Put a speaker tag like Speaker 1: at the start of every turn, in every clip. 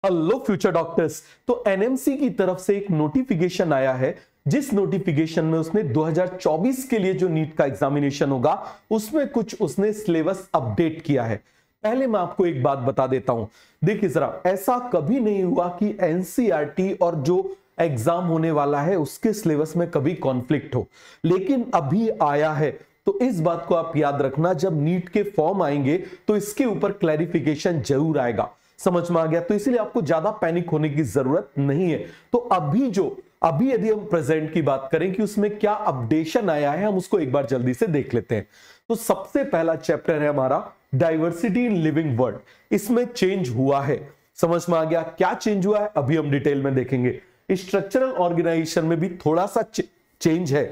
Speaker 1: Hello future doctors. तो NMC की तरफ से एक नोटिफिकेशन आया है, जिस नोटिफिकेशन में उसने 2024 के लिए जो नीट का एग्जामिनेशन होगा उसमें कुछ उसने सिलेबस अपडेट किया है। पहले मैं आपको एक बात बता देता हूं, देखिए जरा, ऐसा कभी नहीं हुआ कि एनसीईआरटी और जो एग्जाम होने वाला है उसके सिलेबस में कभी कॉन्फ्लिक्ट हो, लेकिन अभी आया है। तो इस बात को आप याद रखना, जब नीट के फॉर्म आएंगे तो इसके ऊपर क्लैरिफिकेशन जरूर आएगा। समझ में आ गया? तो इसलिए आपको ज्यादा पैनिक होने की जरूरत नहीं है। तो अभी यदि हम प्रेजेंट की बात करें कि उसमें क्या अपडेशन आया है, हम उसको एक बार जल्दी से देख लेते हैं। तो सबसे पहला चैप्टर है हमारा डाइवर्सिटी इन लिविंग वर्ल्ड। इसमें चेंज हुआ है। समझ में आ गया क्या चेंज हुआ है? अभी हम डिटेल में देखेंगे। स्ट्रक्चरल ऑर्गेनाइजेशन में भी थोड़ा सा चेंज है।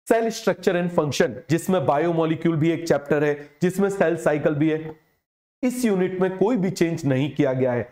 Speaker 1: सेल स्ट्रक्चर एंड फंक्शन, जिसमें बायोमोलिक्यूल भी एक चैप्टर है, जिसमें सेल साइकिल भी है, इस यूनिट में कोई भी चेंज नहीं किया गया है।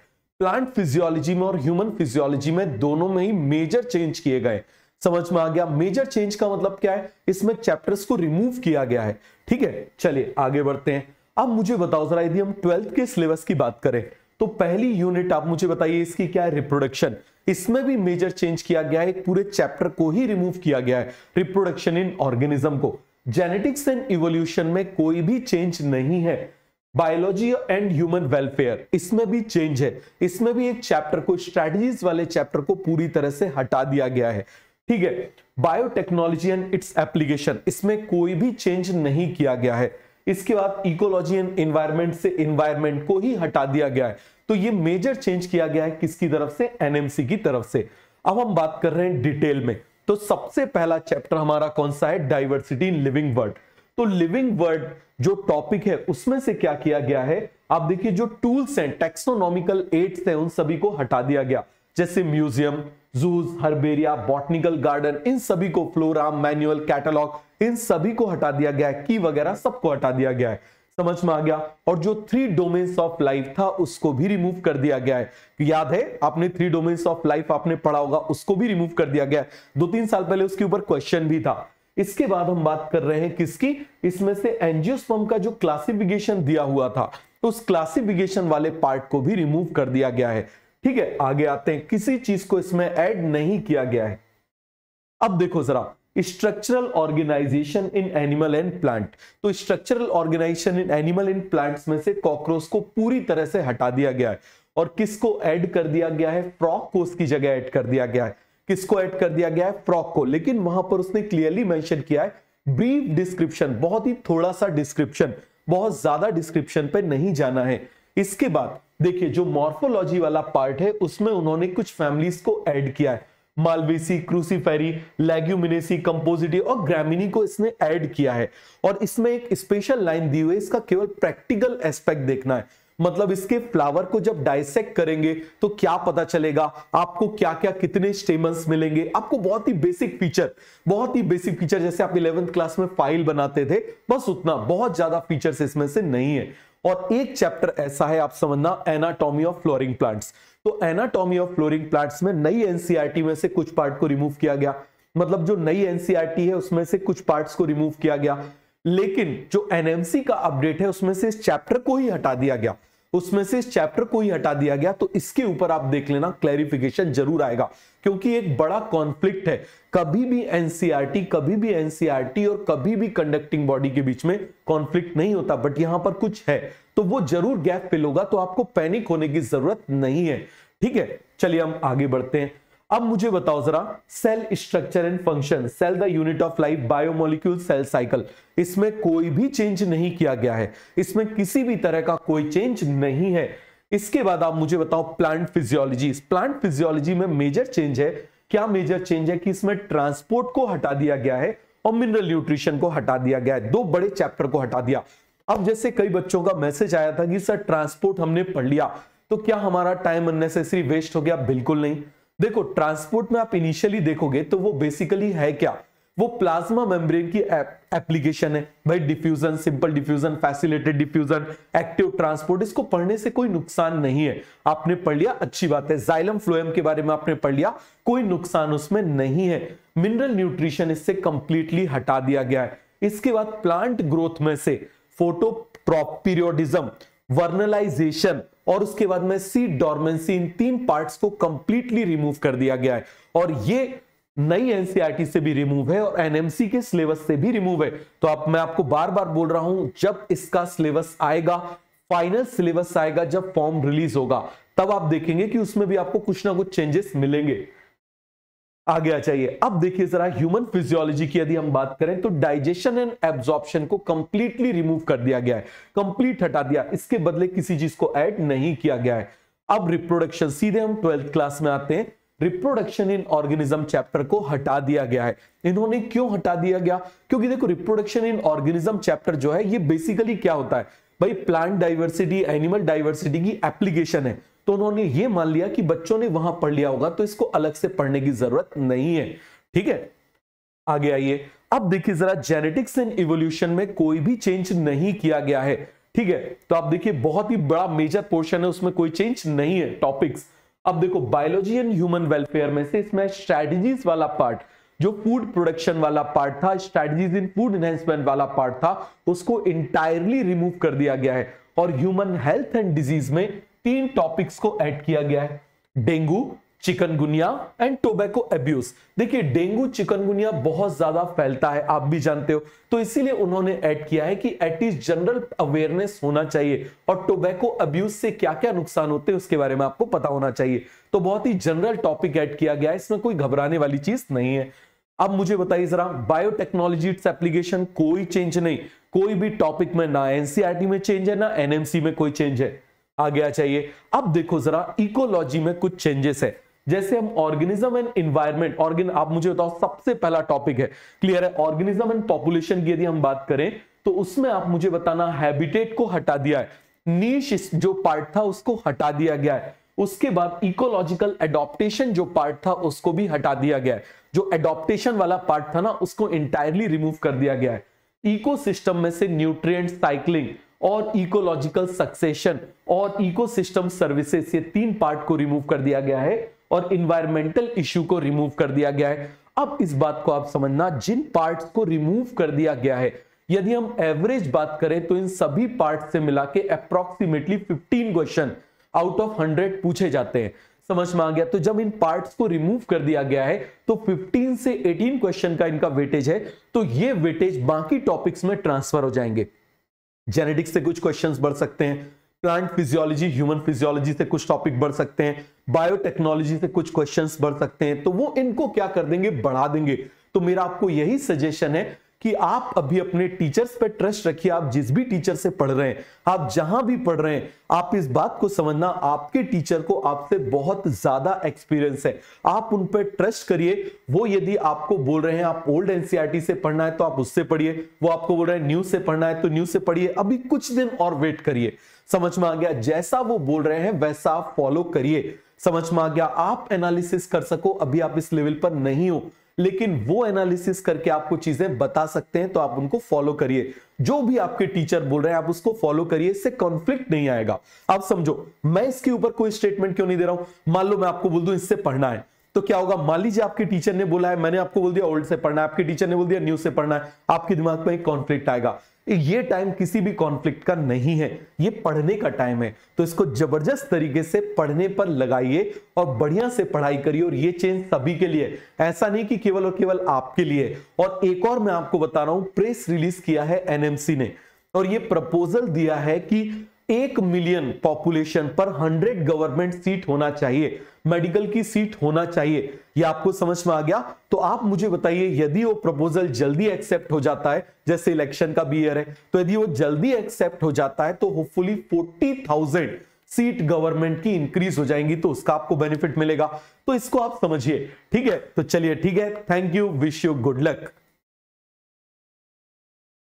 Speaker 1: प्लांट फिजियोलॉजी में और ह्यूमन फिजियोलॉजी में दोनों में ही मेजर चेंज किए गए। समझ में आ गया? मेजर चेंज का मतलब क्या है? इसमें चैप्टर्स को रिमूव किया गया है। ठीक है, चलिए आगे बढ़ते हैं। अब मुझे बताओ जरा, यदि हम 12th के सिलेबस की बात करें तो पहली यूनिट आप मुझे बताइए इसकी क्या है? रिप्रोडक्शन। इसमें भी मेजर चेंज किया गया है, पूरे चैप्टर को ही रिमूव किया गया है, रिप्रोडक्शन इन ऑर्गेनिज्म को। जेनेटिक्स एंड इवोल्यूशन में कोई भी चेंज नहीं है। बायोलॉजी एंड ह्यूमन वेलफेयर, इसमें भी चेंज है। इसमें भी एक चैप्टर को, स्ट्रेटजीज वाले चैप्टर को पूरी तरह से हटा दिया गया है। ठीक है, बायोटेक्नोलॉजी एंड इट्स एप्लीकेशन, इसमें कोई भी चेंज नहीं किया गया है। इसके बाद इकोलॉजी एंड एनवायरनमेंट से एनवायरनमेंट को ही हटा दिया गया है। तो ये मेजर चेंज किया गया है किसकी तरफ से? एनएमसी की तरफ से। अब हम बात कर रहे हैं डिटेल में। तो सबसे पहला चैप्टर हमारा कौन सा है? Diversity in living world. तो लिविंग वर्ल्ड जो टॉपिक है उसमें से क्या किया गया है? आप देखिए, जो टूल्स हैं, टेक्सोनॉमिकल एड्स हैं, उन सभी को हटा दिया गया। जैसे म्यूजियम, जूज, हर्बेरिया, बॉटनिकल गार्डन, इन सभी को, फ्लोरा, मैनुअल, कैटलॉग, इन सभी को हटा दिया गया है। की वगैरह सबको हटा दिया गया है। समझ में आ गया? और जो 3 डोमेन्स ऑफ लाइफ था उसको भी रिमूव कर दिया गया है। याद है आपने 3 डोमेन्स ऑफ लाइफ आपने पढ़ा होगा, उसको भी रिमूव कर दिया गया है। 2-3 साल पहले उसके ऊपर क्वेश्चन भी था। इसके बाद हम बात कर रहे हैं किसकी? इसमें से एंजियोस्पर्म का जो क्लासिफिकेशन दिया हुआ था, तो उस क्लासिफिकेशन वाले पार्ट को भी रिमूव कर दिया गया है। ठीक है, आगे आते हैं। किसी चीज को इसमें ऐड नहीं किया गया है। अब देखो जरा, structural organization in animal and plant. तो structural organization in animal and plants में से कॉकरोच को पूरी तरह से हटा दिया गया है। और किसको ऐड कर दिया गया है? फ्रॉग को उसकी जगह ऐड कर दिया गया है। किसको ऐड कर दिया गया है? फ्रॉग को। लेकिन वहां पर उसने क्लियरली मेंशन किया है ब्रीफ डिस्क्रिप्शन, बहुत ही थोड़ा सा डिस्क्रिप्शन, बहुत ज्यादा डिस्क्रिप्शन पे नहीं जाना है। इसके बाद देखिए, जो मॉर्फोलॉजी वाला पार्ट है उसमें उन्होंने कुछ फैमिलीज को ऐड किया है। मालवेसी, क्रूसीफेरी, लेग्यूमिनेसी, कंपोजिटी और ग्रामिनी को इसने ऐड किया है। और इसमें एक स्पेशल लाइन दी हुई है, इसका केवल प्रैक्टिकल एस्पेक्ट देखना है। मतलब इसके फ्लावर को जब डाइसेक्ट करेंगे तो क्या पता चलेगा आपको, क्या क्या कितने स्टेमन्स मिलेंगे आपको। बहुत ही बेसिक फीचर, जैसे आप 11th क्लास में फाइल बनाते थे, बस उतना, बहुत ज्यादा फीचर्स इसमें से नहीं है। और एक चैप्टर ऐसा है, आप समझना, एनाटॉमी ऑफ फ्लोरिंग प्लांट्स। तो एनाटॉमी ऑफ फ्लोरिंग प्लांट्स में नई एनसीईआरटी में से कुछ पार्ट को रिमूव किया गया। मतलब जो नई एनसीईआरटी है उसमें से कुछ पार्ट्स को रिमूव किया गया। लेकिन जो एनएमसी का अपडेट है उसमें से इस चैप्टर को ही हटा दिया गया। तो इसके ऊपर आप देख लेना, क्लैरिफिकेशन जरूर आएगा, क्योंकि एक बड़ा कॉन्फ्लिक्ट है। कभी भी एनसीईआरटी और कभी भी कंडक्टिंग बॉडी के बीच में कॉन्फ्लिक्ट नहीं होता, बट यहां पर कुछ है तो वो जरूर गैप फिल होगा। तो आपको पैनिक होने की जरूरत नहीं है। ठीक है, चलिए हम आगे बढ़ते हैं। अब मुझे बताओ जरा, cell structure and function, cell the unit of life, biomolecule, cell cycle, इसमें कोई भी चेंज नहीं किया गया है। इसमें किसी भी तरह का कोई चेंज नहीं है। इसके बाद आप मुझे बताओ प्लांट फिजियोलॉजी। प्लांट फिजियोलॉजी में मेजर चेंज है। क्या मेजर चेंज है? कि इसमें ट्रांसपोर्ट को हटा दिया गया है और मिनरल न्यूट्रिशन को हटा दिया गया है। 2 बड़े चैप्टर को हटा दिया। अब जैसे कई बच्चों का मैसेज आया था कि सर ट्रांसपोर्ट हमने पढ़ लिया तो क्या हमारा टाइम अननेसेसरी वेस्ट हो गया? बिल्कुल नहीं। देखो, ट्रांसपोर्ट में आप इनिशियली देखोगे तो वो बेसिकली है क्या? वो प्लाज्मा मेम्ब्रेन की एप्लीकेशन है भाई। Diffusion, simple diffusion, facilitated diffusion, active transport, इसको पढ़ने से कोई नुकसान नहीं है। आपने पढ़ लिया, अच्छी बात है। जाइलम फ्लोएम के बारे में आपने पढ़ लिया, कोई नुकसान उसमें नहीं है। मिनरल न्यूट्रिशन इससे कंप्लीटली हटा दिया गया है। इसके बाद प्लांट ग्रोथ में से फोटो पीरियोडिज्म, वर्नलाइजेशन और उसके बाद में सीट डॉर्मेंसी, इन 3 पार्ट्स को कंप्लीटली रिमूव कर दिया गया है। और ये नई एनसीईआरटी से भी रिमूव है और एनएमसी के सिलेबस से भी रिमूव है। तो मैं आपको बार बार बोल रहा हूं, जब इसका सिलेबस आएगा, फाइनल सिलेबस आएगा, जब फॉर्म रिलीज होगा, तब आप देखेंगे कि उसमें भी आपको कुछ ना कुछ चेंजेस मिलेंगे। आगे आ जाइए। अब देखिए जरा ह्यूमन फिजियोलॉजी की यदि हम बात करें तो डाइजेशन एंड एब्जॉर्प्शन को कंप्लीटली रिमूव कर दिया गया है, कंप्लीट हटा दिया, इसके बदले किसी चीज को ऐड नहीं किया गया है। अब रिप्रोडक्शन, सीधे हम 12th क्लास में आते हैं। रिप्रोडक्शन इन ऑर्गेनिज्म चैप्टर को हटा दिया गया है। इन्होंने क्यों हटा दिया गया? क्योंकि देखो रिप्रोडक्शन इन ऑर्गेनिज्म चैप्टर जो है ये बेसिकली क्या होता है भाई, प्लांट डाइवर्सिटी, एनिमल डाइवर्सिटी की एप्लीकेशन है। तो उन्होंने ये मान लिया कि बच्चों ने वहां पढ़ लिया होगा, तो इसको अलग से पढ़ने की जरूरत नहीं है। ठीक है, आगे आइए। अब देखिए जरा, जेनेटिक्स एंड इवोल्यूशन में कोई भी चेंज नहीं किया गया है। ठीक है, तो आप देखिए बहुत ही बड़ा मेजर पोर्शन है, उसमें कोई चेंज नहीं है टॉपिक्स। अब देखो बायोलॉजी एंड ह्यूमन वेलफेयर में से इसमें स्ट्रेटजीज वाला पार्ट, जो फूड प्रोडक्शन वाला पार्ट था, स्ट्रेटजीज इन फूड एनहांसमेंट वाला पार्ट था, उसको इंटायरली रिमूव कर दिया गया है। और ह्यूमन हेल्थ एंड डिजीज में 3 टॉपिक्स को ऐड किया गया है, dengue, chikungunya and tobacco abuse. देखिए डेंगू चिकनगुनिया बहुत ज्यादा फैलता है, आप भी जानते हो, तो इसीलिए उन्होंने ऐड किया है कि एटलीस्ट जनरल अवेयरनेस होना चाहिए और टोबैको अब्यूज से क्या क्या नुकसान होते हैं उसके बारे में आपको पता होना चाहिए। तो बहुत ही जनरल टॉपिक ऐड किया गया है, इसमें कोई घबराने वाली चीज नहीं है। अब मुझे बताइए जरा, बायोटेक्नोलॉजी इट्स एप्लीकेशन, कोई चेंज नहीं, कोई भी टॉपिक में ना एनसीईआरटी में चेंज है ना एनएमसी में कोई चेंज है। आगे आ चाहिए। अब देखो जरा, इकोलॉजी में कुछ चेंजेस है, जैसे हम ऑर्गेनिज्म एंड एनवायरनमेंट, आप मुझे बताओ सबसे पहला टॉपिक है, क्लियर है, ऑर्गेनिज्म एंड पॉपुलेशन की यदि हम बात करें तो उसमें आप मुझे बताना, हैबिटेट को हटा दिया है, नीश जो पार्ट था उसको हटा दिया गया है। उसके बाद इकोलॉजिकल एडॉप्टेशन जो पार्ट था उसको भी हटा दिया गया है, जो एडॉप्टेशन वाला पार्ट था ना उसको इंटायरली रिमूव कर दिया गया है। इकोसिस्टम में से न्यूट्रिएंट साइक्लिंग और इकोलॉजिकल सक्सेशन और इकोसिस्टम सर्विसेज, ये 3 पार्ट को रिमूव कर दिया गया है और इन्वायरमेंटल इश्यू को रिमूव कर दिया गया है। अब इस बात को आप समझना, जिन पार्ट्स को रिमूव कर दिया गया है, यदि हम एवरेज बात करें तो इन सभी पार्ट से मिला के अप्रोक्सीमेटली 15 क्वेश्चन आउट ऑफ 100 पूछे जाते हैं। समझ में आ गया? तो जब इन पार्ट्स को रिमूव कर दिया गया है तो 15 से 18 क्वेश्चन का इनका वेटेज है, तो ये वेटेज बाकी टॉपिक्स में ट्रांसफर हो जाएंगे। जेनेटिक्स से कुछ क्वेश्चंस बढ़ सकते हैं, प्लांट फिजियोलॉजी, ह्यूमन फिजियोलॉजी से कुछ टॉपिक बढ़ सकते हैं, बायोटेक्नोलॉजी से कुछ क्वेश्चंस बढ़ सकते हैं, तो वो इनको क्या कर देंगे, बढ़ा देंगे। तो मेरा आपको यही सजेशन है कि आप अभी अपने टीचर्स पे ट्रस्ट रखिए। आप जिस भी टीचर से पढ़ रहे हैं, आप जहां भी पढ़ रहे हैं, आप इस बात को समझना, आपके टीचर को आपसे बहुत ज्यादा एक्सपीरियंस है, आप उन पे ट्रस्ट करिए। वो यदि आपको बोल रहे हैं आप ओल्ड एनसीईआरटी से पढ़ना है तो आप उससे पढ़िए, वो आपको बोल रहे हैं न्यू से पढ़ना है तो न्यू से पढ़िए। अभी कुछ दिन और वेट करिए। समझ में आ गया? जैसा वो बोल रहे हैं वैसा आप फॉलो करिए। समझ में आ गया? आप एनालिसिस कर सको, अभी आप इस लेवल पर नहीं हो, लेकिन वो एनालिसिस करके आपको चीजें बता सकते हैं, तो आप उनको फॉलो करिए। जो भी आपके टीचर बोल रहे हैं आप उसको फॉलो करिए, इससे कॉन्फ्लिक्ट नहीं आएगा। आप समझो, मैं इसके ऊपर कोई स्टेटमेंट क्यों नहीं दे रहा हूं। मान लो मैं आपको बोल दूं इससे पढ़ना है, तो क्या होगा, मान लीजिए आपके टीचर ने बोला है, मैंने आपको बोल दिया ओल्ड से पढ़ना है, आपके टीचर ने बोल दिया न्यू से पढ़ना है, आपके दिमाग में एक कॉन्फ्लिक्ट आएगा। ये टाइम किसी भी कॉन्फ्लिक्ट का नहीं है, ये पढ़ने का टाइम है। तो इसको जबरदस्त तरीके से पढ़ने पर लगाइए और बढ़िया से पढ़ाई करिए। और ये चेंज सभी के लिए, ऐसा नहीं कि केवल और केवल आपके लिए। और एक और मैं आपको बता रहा हूं, प्रेस रिलीज किया है एनएमसी ने और ये प्रपोजल दिया है कि 1 मिलियन पॉपुलेशन पर 100 गवर्नमेंट सीट होना चाहिए, मेडिकल की सीट होना चाहिए। ये आपको समझ में आ गया? तो आप मुझे बताइए, यदि वो प्रपोजल जल्दी एक्सेप्ट हो जाता है, जैसे इलेक्शन का भी ईयर है, तो यदि वो जल्दी एक्सेप्ट हो जाता है तो होपफुली 40,000 सीट गवर्नमेंट की इंक्रीज हो जाएंगी, तो उसका आपको बेनिफिट मिलेगा। तो इसको आप समझिए। ठीक है, तो चलिए, ठीक है, thank you, wish you good luck.